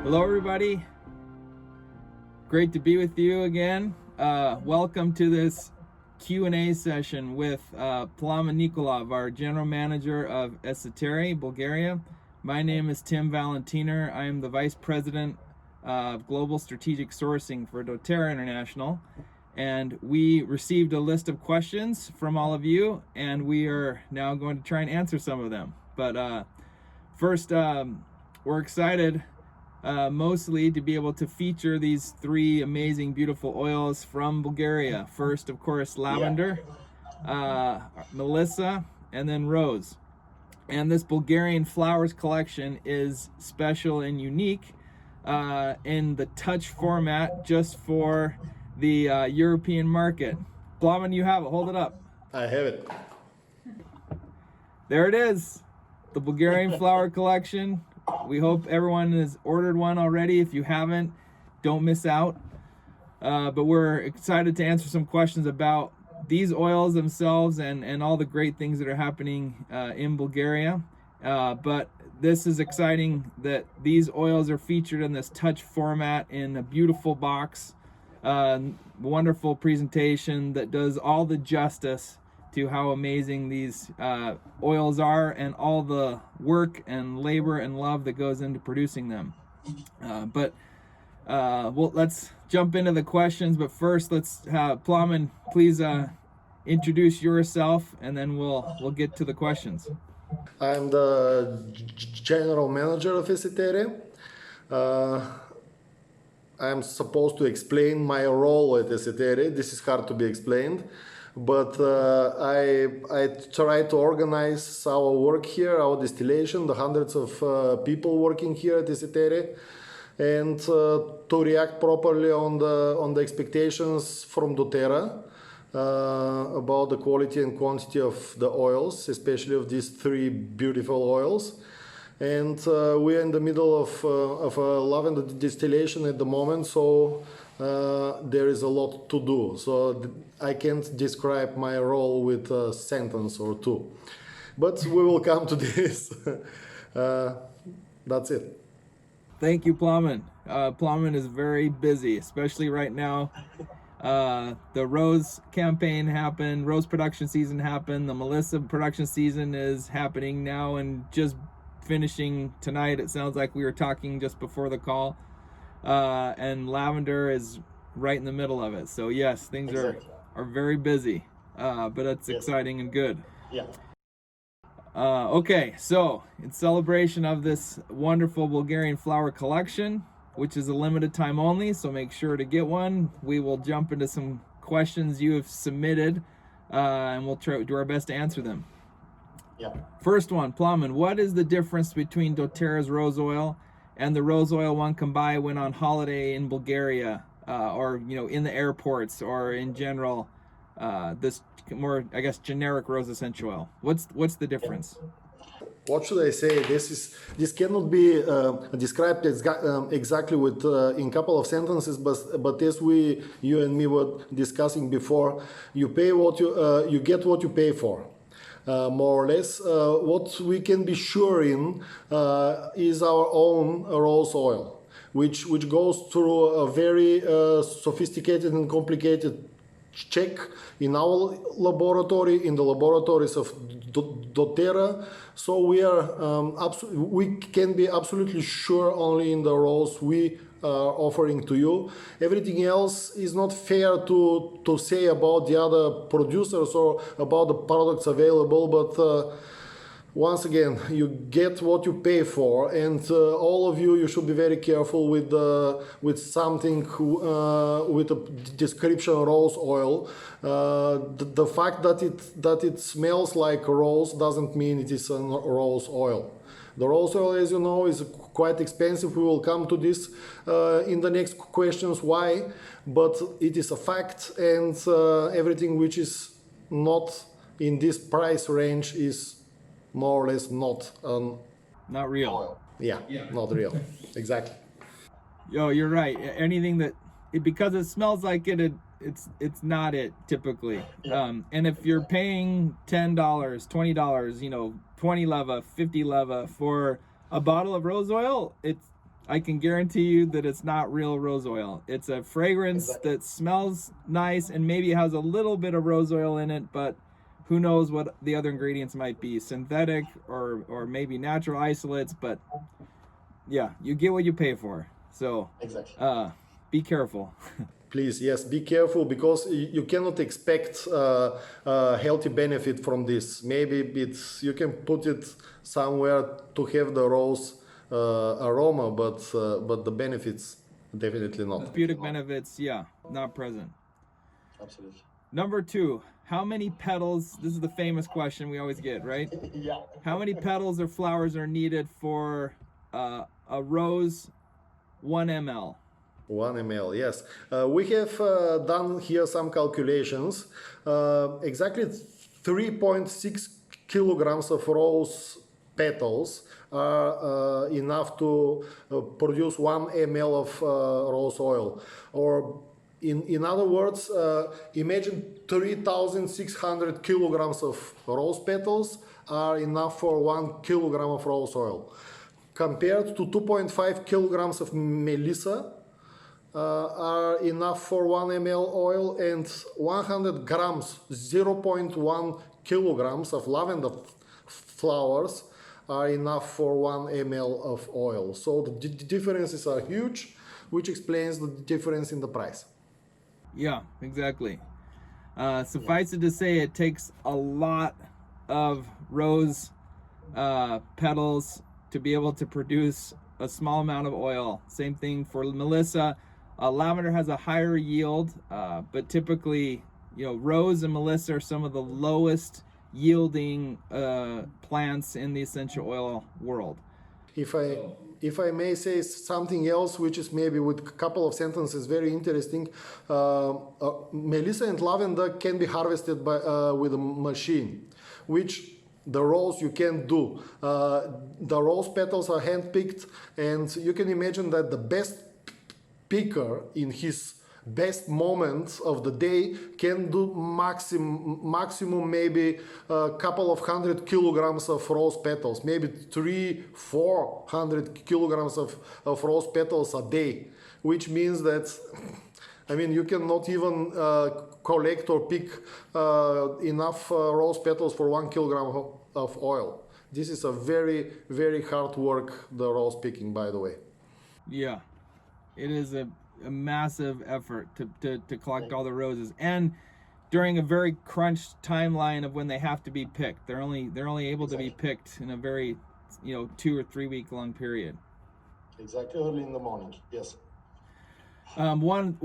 Hello everybody, great to be with you again. Welcome to this Q&A session with Plamen Nikolov, our General Manager of Esseterre, Bulgaria. My name is Tim Valentiner. I am the Vice President of Global Strategic Sourcing for doTERRA International. And we received a list of questions from all of you, and we are now going to try and answer some of them. But first, we're excited mostly to be able to feature these three amazing, beautiful oils from Bulgaria. First, of course, lavender, melissa, and then rose. And this Bulgarian Flowers Collection is special and unique in the touch format just for the European market. Plamen, you have it. Hold it up. I have it. There it is. The Bulgarian Flower Collection. We hope everyone has ordered one already. If you haven't, don't miss out. But we're excited to answer some questions about these oils themselves and all the great things that are happening in Bulgaria. But this is exciting that these oils are featured in this touch format in a beautiful box. Wonderful presentation that does all the justice to how amazing these oils are and all the work and labor and love that goes into producing them. Well, let's jump into the questions, but first let's have Plamen, please introduce yourself, and then we'll get to the questions. I'm the General Manager of Esseterre. I'm supposed to explain my role at Esseterre. This is hard to be explained, but I try to organize our work here, our distillation, the hundreds of people working here at Esseterre, and to react properly on the expectations from doTERRA about the quality and quantity of the oils, especially of these three beautiful oils. And we're in the middle of a lavender distillation at the moment, so there is a lot to do. So I can't describe my role with a sentence or two. But we will come to this. That's it. Thank you, Plamen. Plamen is very busy, especially right now. The rose campaign happened, rose production season happened, the melissa production season is happening now and just finishing tonight. It sounds like we were talking just before the call, and lavender is right in the middle of it. So yes, things are very busy, but it's exciting and good. Yeah. Okay, so in celebration of this wonderful Bulgarian Flower Collection, which is a limited time only, so make sure to get one. We will jump into some questions you have submitted, and we'll try do our best to answer them. Yeah. First one, Plamen, what is the difference between doTERRA's rose oil and the rose oil one can buy when on holiday in Bulgaria, or in the airports, or in general, this more, I guess, generic rose essential oil? What's the difference? What should I say? This cannot be described exactly with in a couple of sentences, but as you and me were discussing before, you pay what you get what you pay for. More or less, what we can be sure in is our own rose oil, which goes through a very sophisticated and complicated check in our laboratory, in the laboratories of doTERRA. So we can be absolutely sure only in the rose we are offering to you. Everything else is not fair to say about the other producers or about the products available, but once again, you get what you pay for, and all of you should be very careful with something with a description rose oil. The fact that it smells like rose doesn't mean it is a rose oil. The rose oil, as you know, is quite expensive. We will come to this in the next questions why, but it is a fact, and everything which is not in this price range is more or less not real oil. Yeah, not real. Exactly. You're right. Anything that because it smells like it's not it typically. And if you're paying $10, $20, 20 leva, 50 leva for a bottle of rose oil, I can guarantee you that it's not real rose oil. It's a fragrance Exactly. that smells nice and maybe has a little bit of rose oil in it, but who knows what the other ingredients might be, synthetic or maybe natural isolates. But yeah, you get what you pay for. So Exactly. be careful. Please, yes, be careful, because you cannot expect healthy benefit from this. Maybe you can put it somewhere to have the rose aroma, but the benefits definitely not. Therapeutic benefits, yeah, not present. Absolutely. Number 2, how many petals? This is the famous question we always get, right? Yeah. How many petals or flowers are needed for a rose 1 ml? 1 ml, yes. We have done here some calculations. Exactly 3.6 kilograms of rose petals are enough to produce 1 ml of rose oil. Or in other words, imagine 3,600 kilograms of rose petals are enough for 1 kilogram of rose oil. Compared to 2.5 kilograms of melissa, are enough for 1 ml oil, and 100 grams, 0.1 kilograms of lavender flowers are enough for 1 ml of oil. So the differences are huge, which explains the difference in the price. Yeah, exactly. Suffice it to say, it takes a lot of rose petals to be able to produce a small amount of oil. Same thing for melissa. Lavender has a higher yield, but typically, rose and melissa are some of the lowest yielding plants in the essential oil world. If I may say something else, which is maybe with a couple of sentences very interesting, melissa and lavender can be harvested with a machine, which the rose you can't do. The rose petals are hand-picked, and you can imagine that the best picker in his best moments of the day can do maximum maybe a couple of 100 kilograms of rose petals, maybe 300-400 kilograms of rose petals a day, which means that you cannot even collect or pick enough rose petals for 1 kilogram of oil. This is a very, very hard work, the rose picking, by the way. Yeah, it is a massive effort to collect all the roses, and during a very crunched timeline of when they have to be picked. They're only able to be picked in a very 2 or 3 week long period. Exactly, early in the morning. Yes. One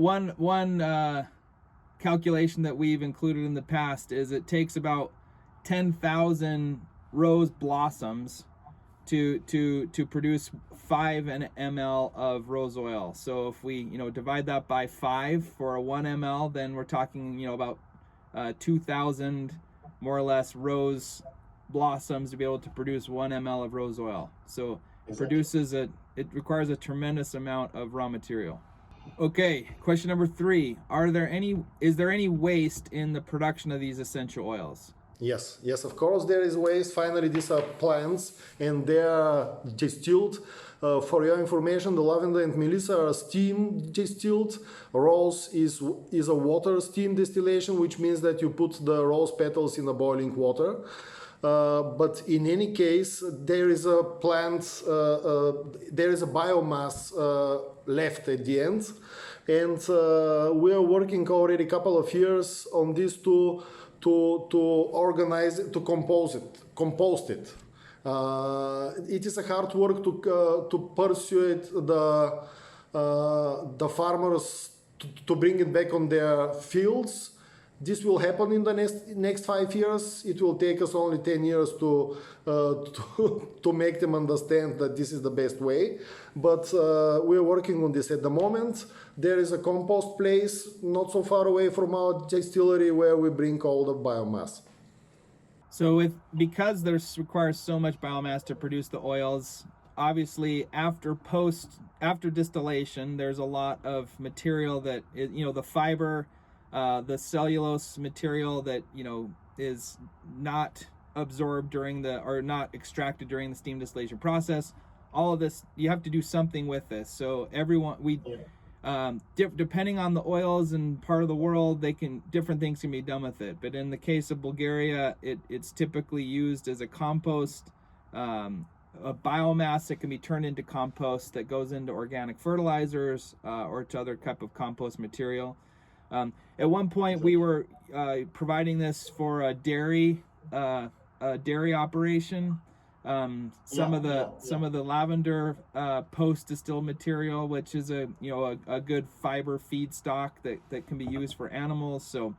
calculation that we've included in the past is it takes about 10,000 rose blossoms to produce 5 ml of rose oil. So if we divide that by 5 for a 1 ml, then we're talking about 2,000 more or less rose blossoms to be able to produce 1 ml of rose oil. So it requires a tremendous amount of raw material. Okay, question number 3. Is there any waste in the production of these essential oils? Yes, of course there is waste. Finally, these are plants and they are distilled. For your information, the lavender and melissa are steam distilled. Rose is a water steam distillation, which means that you put the rose petals in the boiling water. But in any case, there is a plant, there is a biomass left at the end. And we are working already a couple of years on this to organize it, to compost it. It is a hard work to persuade the farmers to bring it back on their fields. This will happen in the next 5 years. It will take us only 10 years to make them understand that this is the best way. But we are working on this at the moment. There is a compost place not so far away from our distillery where we bring all the biomass. So because this requires so much biomass to produce the oils, obviously after distillation, there's a lot of material that the fiber, the cellulose material that is not absorbed or not extracted during the steam distillation process. all of this, you have to do something with this. So everyone, depending on the oils and part of the world, different things can be done with it. But in the case of Bulgaria, it's typically used as a compost, a biomass that can be turned into compost that goes into organic fertilizers or to other type of compost material. At one point, we were providing this for a dairy operation. Some of the lavender post distilled material, which is a good fiber feedstock that can be used for animals. So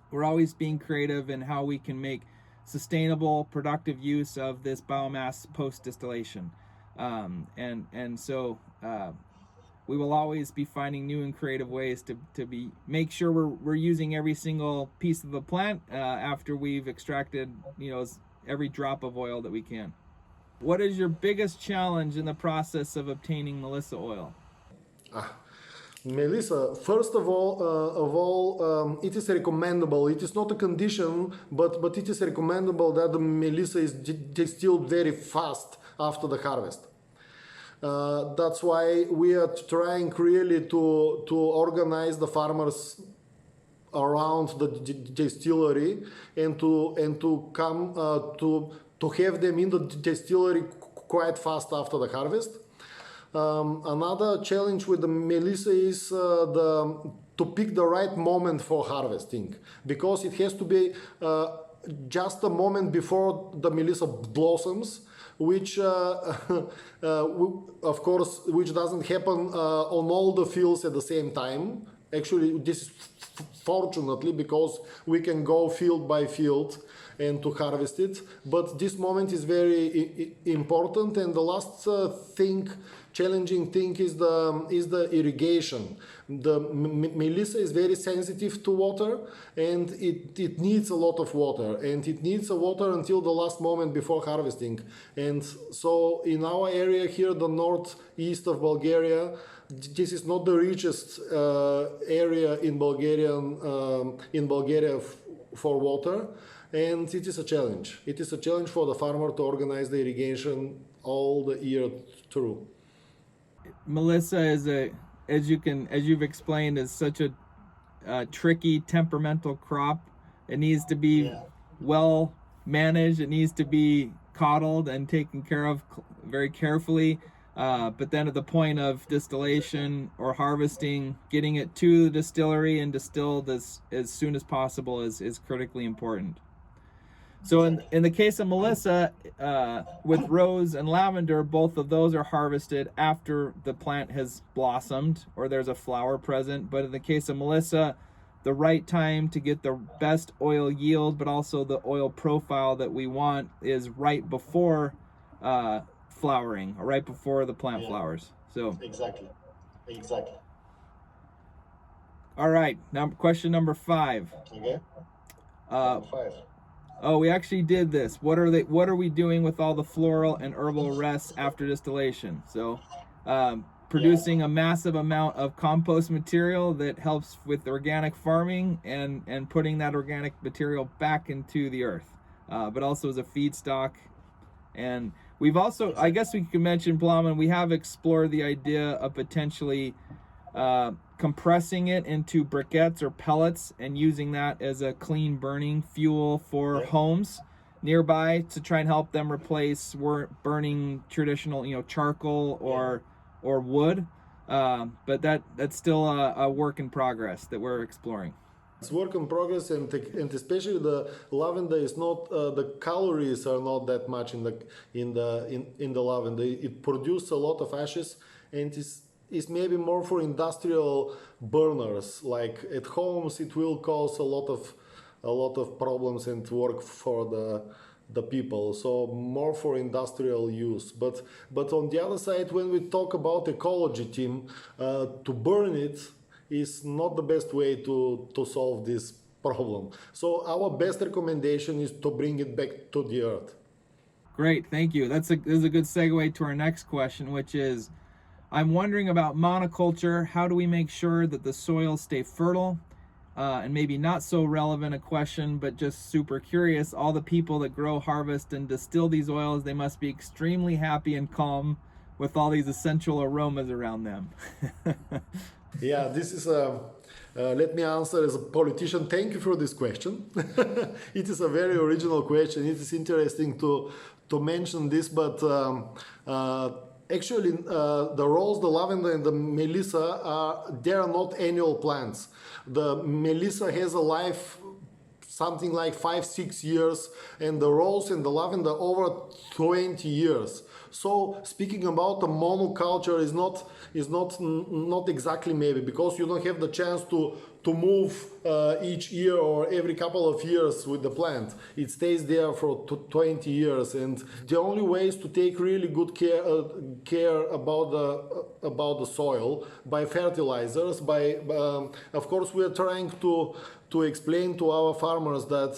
we're always being creative in how we can make sustainable, productive use of this biomass post distillation, and so we will always be finding new and creative ways to make sure we're using every single piece of the plant after we've extracted every drop of oil that we can. What is your biggest challenge in the process of obtaining Melissa oil? Melissa, first of all, it is recommendable. It is not a condition, but it is recommendable that the Melissa is distilled very fast after the harvest. That's why we are trying really to organize the farmers around the distillery and to come to have them in the distillery quite fast after the harvest. Another challenge with the Melissa is to pick the right moment for harvesting, because it has to be just a moment before the Melissa blossoms, which of course which doesn't happen on all the fields at the same time. Actually, this is fortunately, because we can go field by field and to harvest it, but this moment is very important. And the last challenging thing is the irrigation. The Melissa is very sensitive to water, and it needs a lot of water, and it needs water until the last moment before harvesting. And so in our area here, the northeast of Bulgaria, this is not the richest area in Bulgaria for water, and it is a challenge. It is a challenge for the farmer to organize the irrigation all the year through. Melissa is as you've explained, is such a tricky, temperamental crop. It needs to be well managed. It needs to be coddled and taken care of very carefully. But then at the point of distillation or harvesting, getting it to the distillery and distilled as soon as possible is critically important. So in the case of Melissa, with rose and lavender, both of those are harvested after the plant has blossomed or there's a flower present. But in the case of Melissa, the right time to get the best oil yield, but also the oil profile that we want, is right before flowering, or right before the plant flowers. So exactly. All right, now question number 5. Okay. 5. Oh, we actually did this. What are we doing with all the floral and herbal rests after distillation? So producing a massive amount of compost material that helps with organic farming and putting that organic material back into the earth, but also as a feedstock. And we've also, I guess we could mention, Plamen, we have explored the idea of potentially compressing it into briquettes or pellets and using that as a clean burning fuel for homes nearby to try and help them replace burning traditional, charcoal or wood. But that's still a work in progress that we're exploring. It's work in progress, and especially the lavender is not the calories are not that much in the lavender. It produces a lot of ashes, and is maybe more for industrial burners. Like at homes, it will cause a lot of problems and work for the people. So more for industrial use. But on the other side, when we talk about ecology, Tim, to burn it is not the best way to solve this problem. So our best recommendation is to bring it back to the earth. Great, thank you. This is a good segue to our next question, which is, I'm wondering about monoculture. How do we make sure that the soils stay fertile? And maybe not so relevant a question, but just super curious. All the people that grow, harvest, and distill these oils, they must be extremely happy and calm with all these essential aromas around them. Yeah, this is a. Let me answer as a politician. Thank you for this question. It is a very original question. It is interesting to mention this, but actually, the rose, the lavender, and the melissa they are not annual plants. The melissa has a life something like 5-6 years, and the rose and the lavender over 20 years. So speaking about the monoculture is not exactly maybe, because you don't have the chance to move each year or every couple of years with the plant. It stays there for 20 years, and the only way is to take really good care about the soil by fertilizers. Of course, we are trying to explain to our farmers that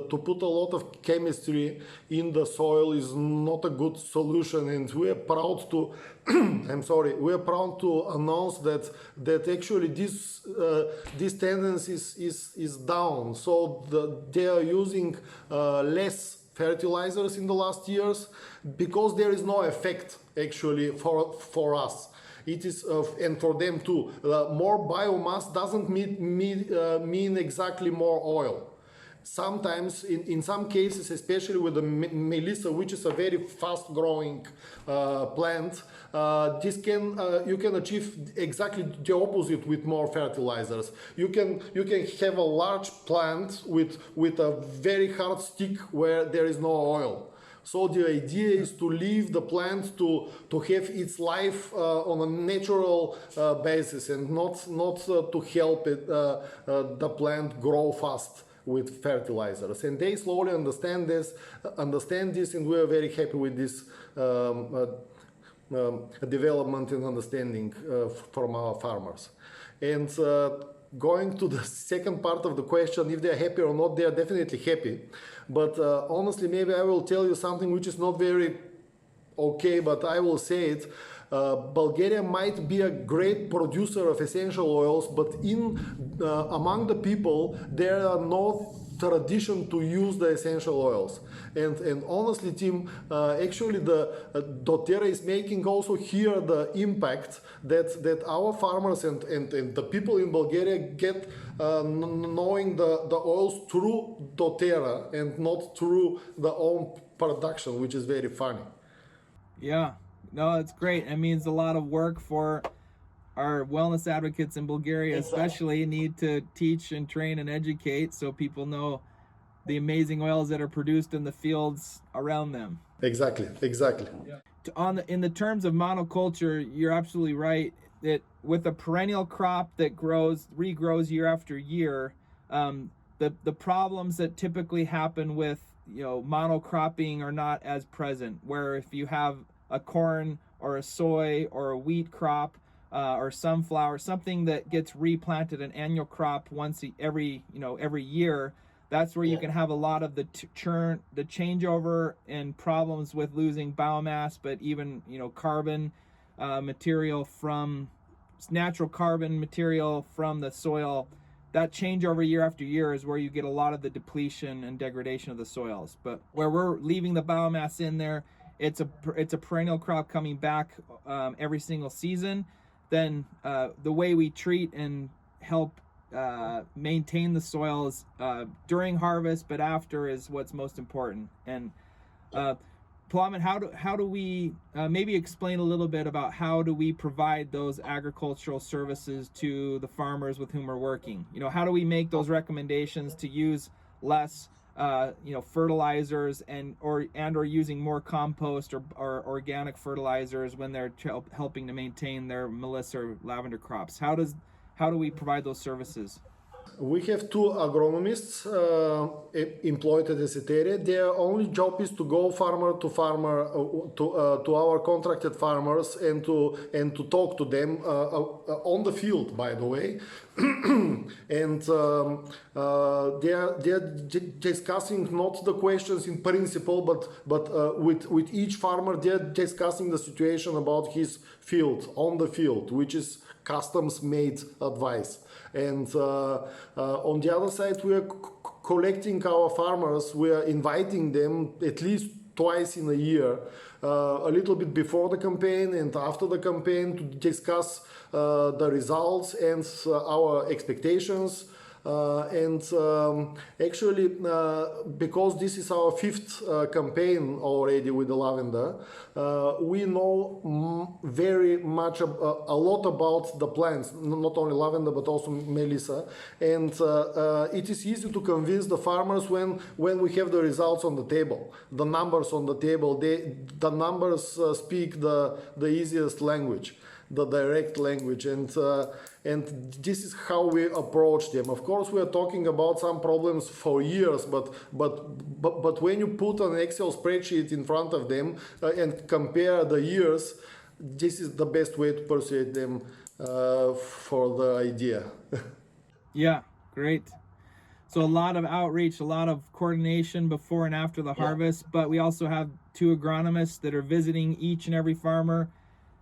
to put a lot of chemistry in the soil is not a good solution, and we are proud to we are proud to announce that actually this tendency is down. So they are using less fertilizers in the last years, because there is no effect actually for us. It is and for them too. More biomass doesn't mean exactly more oil. Sometimes, in some cases, especially with the melissa, which is a very fast-growing plant, you can achieve exactly the opposite with more fertilizers. You can have a large plant with a very hard stick where there is no oil. So the idea is to leave the plant to have its life on a natural basis, and not to help the plant grow fast with fertilizers. And they slowly understand this, and we are very happy with this development and understanding from our farmers. And going to the second part of the question, if they are happy or not, they are definitely happy. But honestly, maybe I will tell you something which is not very okay, but I will say it. Bulgaria might be a great producer of essential oils, but among the people there are no tradition to use the essential oils. And honestly, Tim, actually the doTERRA is making also here the impact that our farmers and the people in Bulgaria get knowing the oils through doTERRA and not through the own production, which is very funny. Yeah, no, it's great. It means a lot of work for our wellness advocates in Bulgaria, especially need to teach and train and educate so people know the amazing oils that are produced in the fields around them. Exactly. Yeah. In the terms of monoculture, you're absolutely right that with a perennial crop that regrows year after year, the problems that typically happen with monocropping are not as present. Where if you have a corn or a soy or a wheat crop or sunflower, something that gets replanted, an annual crop once every year, that's where you can have a lot of the changeover and problems with losing biomass, but even carbon material from natural carbon material from the soil. That changeover year after year is where you get a lot of the depletion and degradation of the soils. But where we're leaving the biomass in there, it's a perennial crop coming back every single season. Then the way we treat and help maintain the soils during harvest, but after is what's most important. And Plamen, how do we maybe explain a little bit about how do we provide those agricultural services to the farmers with whom we're working? How do we make those recommendations to use less fertilizers or using more compost or organic fertilizers when they're helping to maintain their melissa or lavender crops? How do we provide those services? We have two agronomists employed at Esseterre. Their only job is to go farmer to farmer to our contracted farmers and to talk to them on the field, by the way. And they're discussing not the questions in principle, but with each farmer they're discussing the situation about his field, on the field, which is customs made advice. And on the other side, we are collecting our farmers. We are inviting them at least twice in a year, a little bit before the campaign and after the campaign, to discuss the results and our expectations. Actually, because this is our fifth campaign already with the lavender, we know very much, a lot about the plants, not only lavender but also melissa, and it is easy to convince the farmers when we have the results on the table, the numbers on the table. The numbers speak the easiest language, the direct language, and this is how we approach them. Of course, we are talking about some problems for years, but when you put an Excel spreadsheet in front of them and compare the years, this is the best way to persuade them for the idea. Yeah, great. So a lot of outreach, a lot of coordination before and after the harvest, but we also have 2 agronomists that are visiting each and every farmer,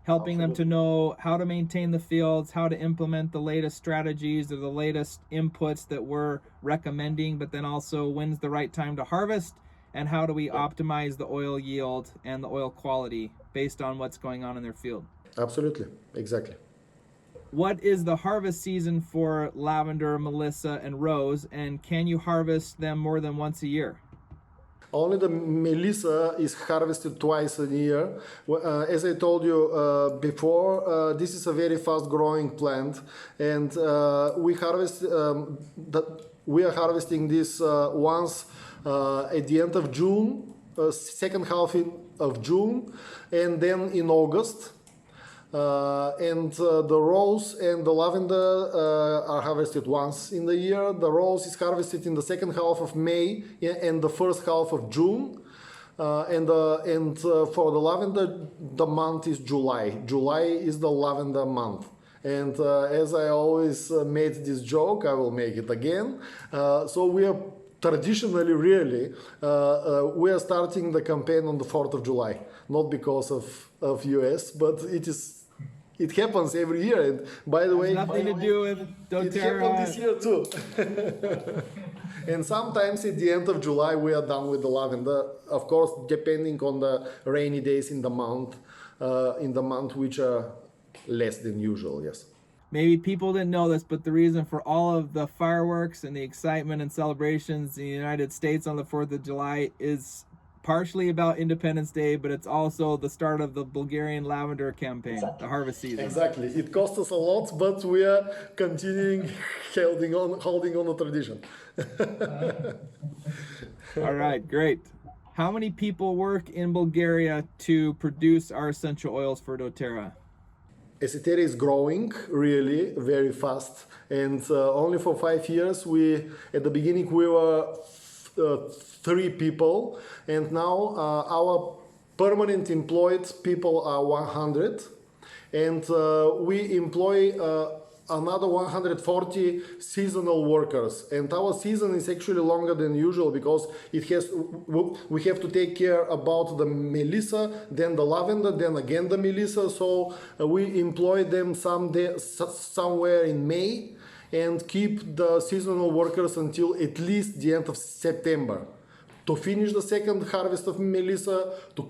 helping them to know how to maintain the fields, how to implement the latest strategies or the latest inputs that we're recommending, but then also when's the right time to harvest and how do we optimize the oil yield and the oil quality based on what's going on in their field. Absolutely, exactly. What is the harvest season for lavender, melissa, and rose, and can you harvest them more than once a year? Only the melissa is harvested twice a year. As I told you before, this is a very fast-growing plant, and we are harvesting this once at the end of June, second half of June, and then in August. The rose and the lavender are harvested once in the year. The rose is harvested in the second half of May and the first half of June. For the lavender, the month is July. July is the lavender month. And as I always made this joke, I will make it again. So we are traditionally, really, we are starting the campaign on the 4th of July. Not because of US, but it happens every year. And by the way, nothing to do with doTERRA. It happened this year too. And sometimes at the end of July we are done with the lavender. Of course, depending on the rainy days in the month, which are less than usual. Yes. Maybe people didn't know this, but the reason for all of the fireworks and the excitement and celebrations in the United States on the 4th of July is partially about Independence Day, but it's also the start of the Bulgarian lavender campaign, the harvest season. Exactly. It cost us a lot, but we are continuing holding on the tradition. All right, great. How many people work in Bulgaria to produce our essential oils for doTERRA? Esseterre is growing really very fast, and only for 5 years at the beginning we were 3 people, and now our permanent employed people are 100, and we employ another 140 seasonal workers, and our season is actually longer than usual because we have to take care about the melissa, then the lavender, then again the melissa, so we employ them somewhere in May and keep the seasonal workers until at least the end of September to finish the second harvest of melissa, to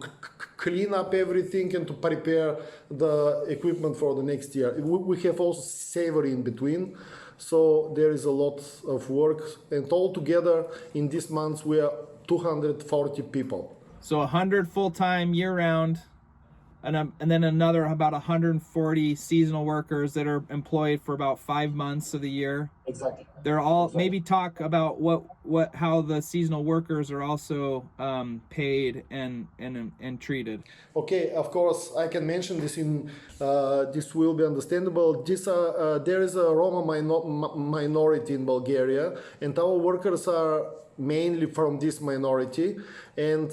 clean up everything and to prepare the equipment for the next year. We have also savory in between, so there is a lot of work, and altogether in this month we are 240 people. So 100 full-time year-round, and then another about 140 seasonal workers that are employed for about 5 months of the year. Exactly. They're all maybe talk about how the seasonal workers are also paid and treated. Okay, of course I can mention this this will be understandable. There is a Roma minority in Bulgaria, and our workers are mainly from this minority, and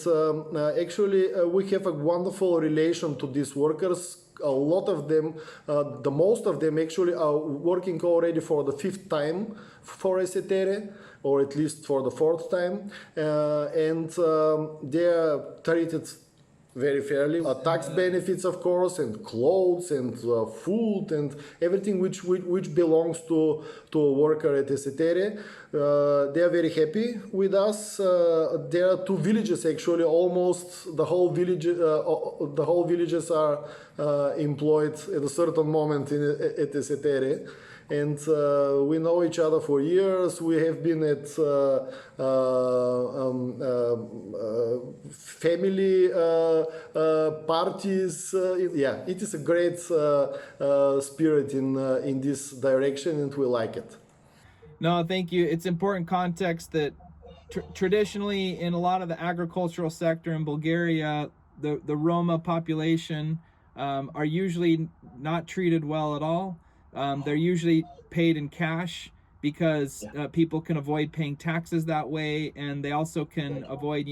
actually we have a wonderful relation to these workers. A lot of them, the most of them actually are working already for the 5th time for Esseterre, or at least for the 4th time, and they are treated very fairly. Tax benefits, of course, and clothes and food and everything which belongs to a worker at Esseterre. They are very happy with us. There are two villages actually. Almost the whole villages are employed at a certain moment at Esseterre. And we know each other for years. We have been at family parties. Yeah, it is a great spirit in this direction, and we like it. No, thank you. It's important context that traditionally in a lot of the agricultural sector in Bulgaria, the Roma population are usually not treated well at all. They're usually paid in cash because people can avoid paying taxes that way, and they also can avoid,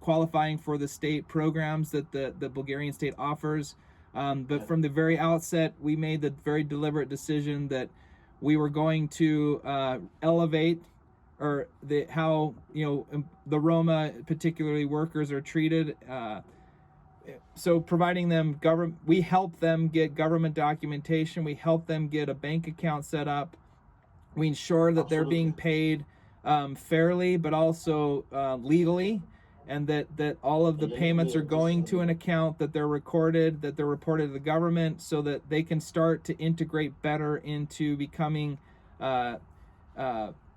qualifying for the state programs that the Bulgarian state offers. But from the very outset, we made the very deliberate decision that we were going to elevate how the Roma, particularly workers, are treated. So providing them we help them get government documentation. We help them get a bank account set up. We ensure that they're being paid fairly, but also legally, and that all of the payments are going to an account, that they're recorded, that they're reported to the government, so that they can start to integrate better into becoming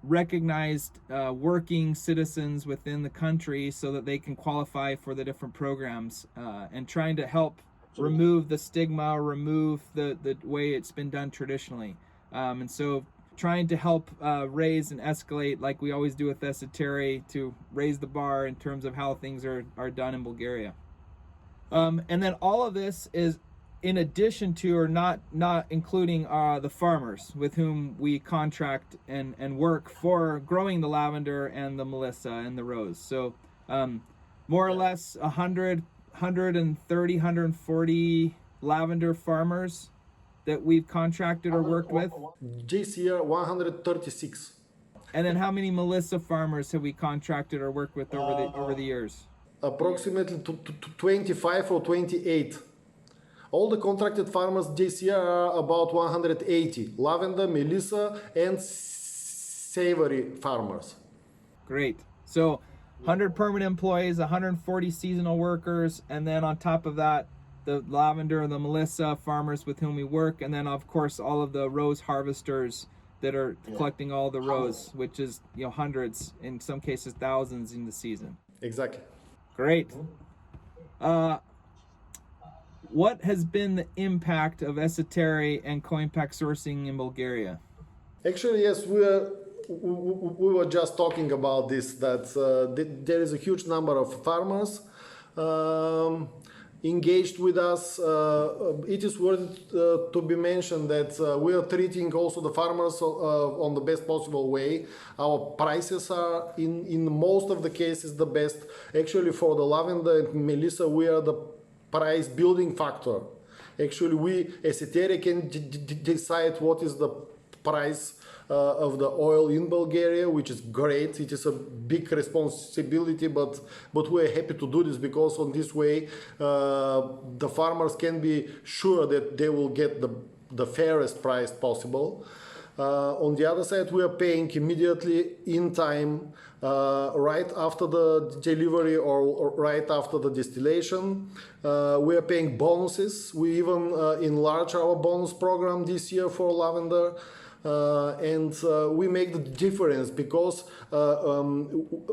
recognized working citizens within the country, so that they can qualify for the different programs, and trying to help remove the stigma, remove the way it's been done traditionally. And so trying to help raise and escalate, like we always do with Esseterre, to raise the bar in terms of how things are done in Bulgaria. And then all of this is in addition to, or not including the farmers with whom we contract and work for growing the lavender and the melissa and the rose. So more or less 140 lavender farmers that we've contracted or worked with. This year 136. And then how many melissa farmers have we contracted or worked with over the years? Approximately 25 or 28. All the contracted farmers this year are about 180. Lavender, melissa, and savory farmers. Great. So 100 permanent employees, 140 seasonal workers, and then on top of that, the lavender and the melissa farmers with whom we work, and then of course all of the rose harvesters that are collecting all the rose, which is hundreds, in some cases thousands in the season. Exactly. Great. What has been the impact of Esseterre and co-impact sourcing in Bulgaria? Actually, yes, we were just talking about this, that there is a huge number of farmers engaged with us. It is worth to be mentioned that we are treating also the farmers on the best possible way. Our prices are in most of the cases the best. Actually, for the lavender and melissa, we are the price building factor. Actually, we Esseterre can decide what is the price of the oil in Bulgaria, which is great. It is a big responsibility, but we're happy to do this, because on this way the farmers can be sure that they will get the fairest price possible. On the other side, we are paying immediately in time, right after the delivery or right after the distillation. We are paying bonuses. We even enlarge our bonus program this year for lavender. And we make the difference, because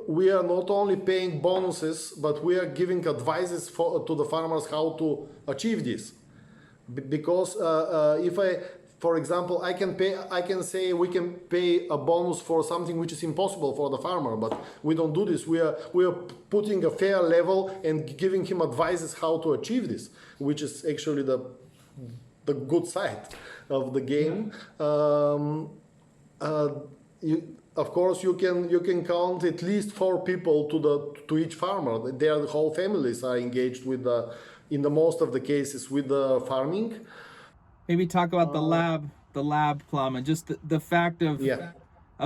we are not only paying bonuses, but we are giving advices to the farmers how to achieve this. Because for example, I can say we can pay a bonus for something which is impossible for the farmer, but we don't do this. We are putting a fair level and giving him advices how to achieve this, which is actually the good side of the game. Of course, you can count at least 4 people to each farmer. Their whole families are engaged with in the most of the cases with the farming. Maybe talk about the lab, Plamen, just the fact of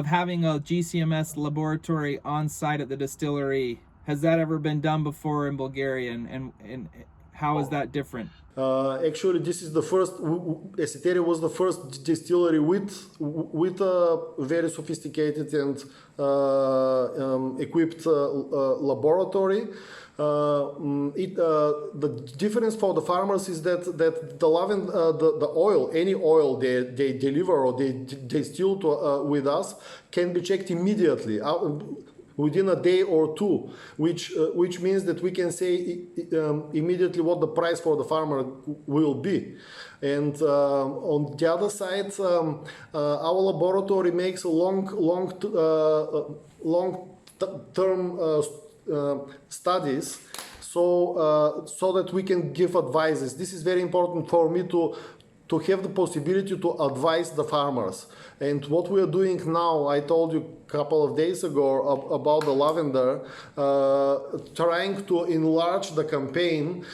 having a GCMS laboratory on site at the distillery has that ever been done before in Bulgaria, and how is that different? Actually, this is the first. Esseterre was the first distillery with a very sophisticated and equipped laboratory. The difference for the farmers is that the lavender, the oil, any oil they deliver or they distill with us can be checked immediately. Within a day or two, which means that we can say immediately what the price for the farmer will be. And on the other side, our laboratory makes a long-term studies, so that we can give advices. This is very important for me to have the possibility to advise the farmers. And what we are doing now, I told you a couple of days ago about the lavender, trying to enlarge the campaign.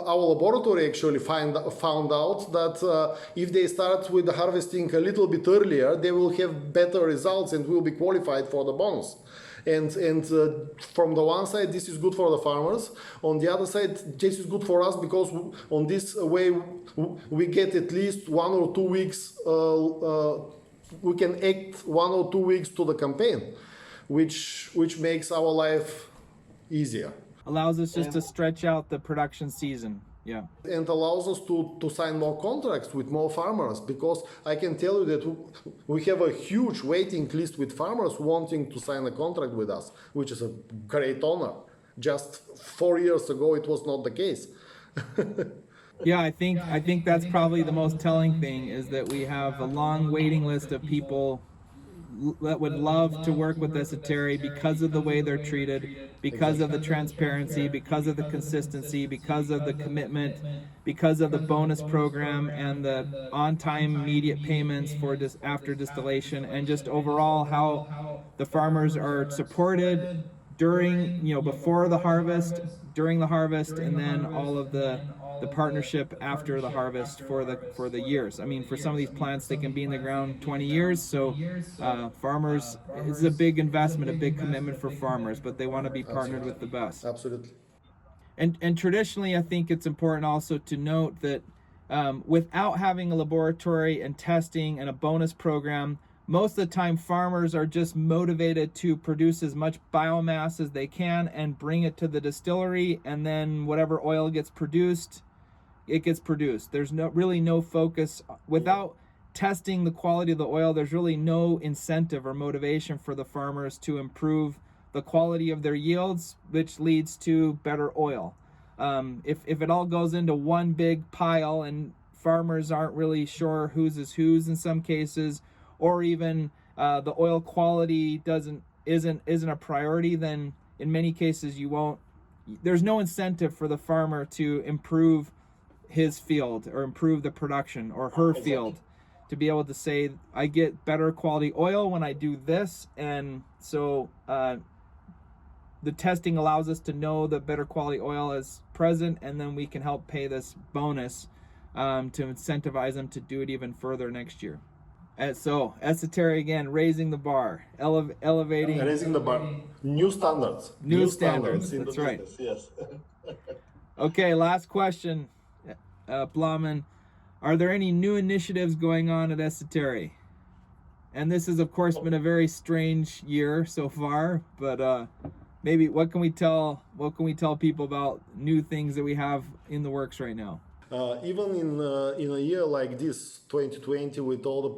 Our laboratory actually found out that if they start with the harvesting a little bit earlier, they will have better results and will be qualified for the bonus. And from the one side, this is good for the farmers. On the other side, this is good for us because on this way we get at least 1 or 2 weeks. We can act 1 or 2 weeks to the campaign, which makes our life easier. Allows us just to stretch out the production season. Yeah. And allows us to sign more contracts with more farmers, because I can tell you that we have a huge waiting list with farmers wanting to sign a contract with us, which is a great honor. Just 4 years ago, it was not the case. Yeah, I think that's probably the most telling thing, is that we have a long waiting list of people that would love to work with Esseterre because of the way they're treated, because of the transparency, because of the consistency, because of the commitment, because of the bonus program and the on-time immediate payments for after distillation, and just overall how the farmers are supported during, before the harvest, during the harvest, and then all of the partnership after the harvest for the years. I mean, for some of these plants, they can be in the ground 20 years. So farmers, it's a big investment, a big commitment for farmers, but they want to be partnered with the best. Absolutely. And traditionally, I think it's important also to note that without having a laboratory and testing and a bonus program, most of the time farmers are just motivated to produce as much biomass as they can and bring it to the distillery, and then whatever oil gets produced, it gets produced. There's really no focus. Without testing the quality of the oil, there's really no incentive or motivation for the farmers to improve the quality of their yields, which leads to better oil. If it all goes into one big pile and farmers aren't really sure whose is whose in some cases, or even the oil quality isn't a priority, then in many cases there's no incentive for the farmer to improve his field or improve the production, or her field, to be able to say, I get better quality oil when I do this. And so the testing allows us to know the better quality oil is present, and then we can help pay this bonus to incentivize them to do it even further next year. So Esseterre, again, raising the bar, elevating, raising the bar, new standards. New standards. That's right. Yes. Okay, last question, Plamen. Are there any new initiatives going on at Esseterre? And this has, of course, been a very strange year so far, but maybe what can we tell people about new things that we have in the works right now? Even in a year like this, 2020, with all the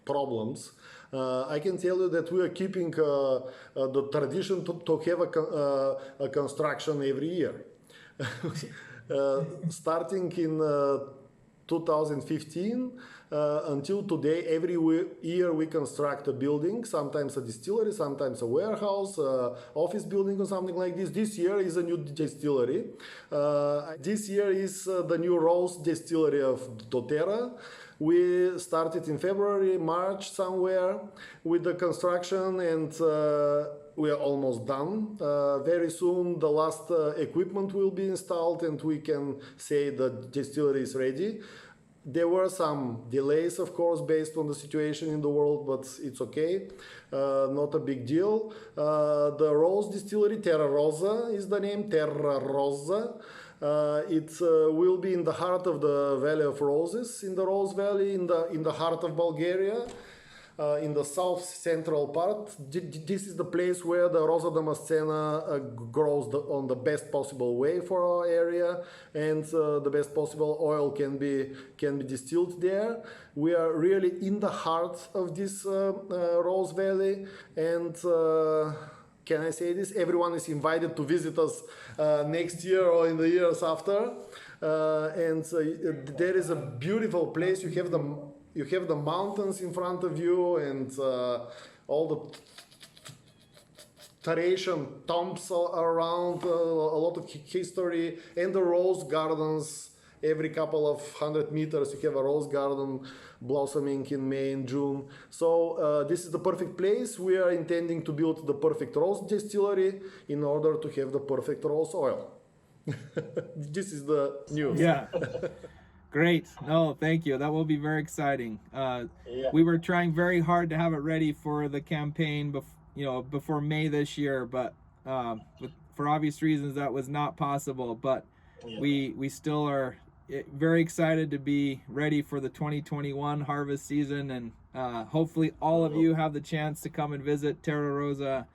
problems, I can tell you that we are keeping the tradition to have a construction every year. Starting in 2015 until today, every year we construct a building, sometimes a distillery, sometimes a warehouse, office building or something like this. This year is a new distillery. This year is the new rose distillery of doTERRA. We started in February, March somewhere with the construction, and we are almost done. Very soon the last equipment will be installed and we can say the distillery is ready. there were some delays, of course, based on the situation in the world, but it's okay. Not a big deal. The rose distillery, Terra Rosa is the name, Terra Rosa. It will be in the heart of the Valley of Roses, in the Rose Valley, in the heart of Bulgaria. In the south central part. This is the place where the Rosa Damascena grows on the best possible way for our area, and the best possible oil can be distilled there. We are really in the heart of this Rose Valley, and can I say this? Everyone is invited to visit us next year or in the years after. There is a beautiful place. You have the mountains in front of you, and all the Thracian tombs around, a lot of history, and the rose gardens. Every couple of 100 meters, you have a rose garden blossoming in May and June. So this is the perfect place. We are intending to build the perfect rose distillery in order to have the perfect rose oil. This is the news. Yeah. Great. No, thank you. That will be very exciting. We were trying very hard to have it ready for the campaign, before May this year, but for obvious reasons that was not possible. But we still are very excited to be ready for the 2021 harvest season, and hopefully all of you have the chance to come and visit Terra Rosa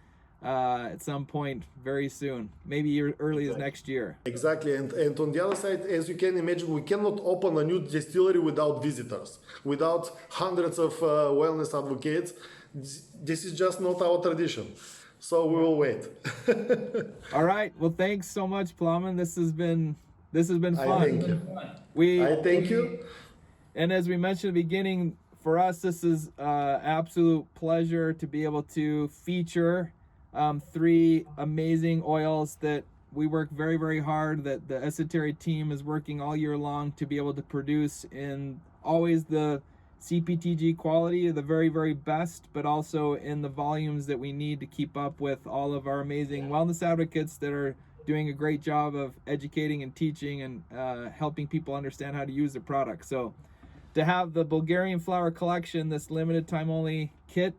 at some point very soon, maybe early as next year. Exactly, and on the other side, as you can imagine, we cannot open a new distillery without visitors, without hundreds of wellness advocates. This is just not our tradition, so we will wait. All right, well, thanks so much, Plamen. This has been fun. I thank you. I thank you. And as we mentioned at the beginning, for us, this is absolute pleasure to be able to feature 3 amazing oils that we work very, very hard, that the Esseterre team is working all year long to be able to produce in always the CPTG quality, the very, very best, but also in the volumes that we need to keep up with all of our amazing wellness advocates that are doing a great job of educating and teaching and helping people understand how to use the product. So to have the Bulgarian Flower Collection, this limited time only kit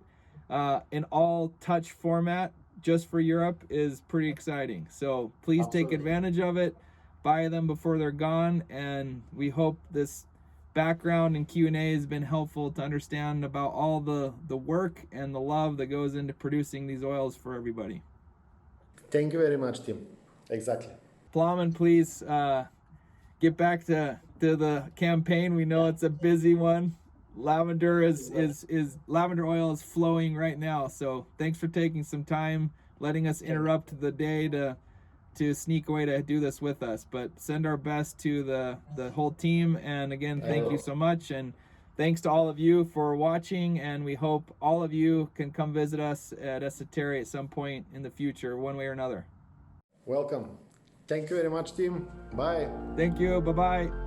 in all touch format, just for Europe, is pretty exciting. So please take advantage of it, buy them before they're gone, and we hope this background and Q&A has been helpful to understand about all the work and the love that goes into producing these oils for everybody. Thank you very much, Tim. Exactly. Plamen, please get back to the campaign. We know it's a busy one. Lavender lavender oil is flowing right now, so thanks for taking some time, letting us interrupt the day to sneak away to do this with us. But send our best to the whole team, and again, thank you so much, and thanks to all of you for watching, and we hope all of you can come visit us at Esseterre at some point in the future, one way or another. Welcome. Thank you very much, Tim. Bye. Thank you. Bye-bye.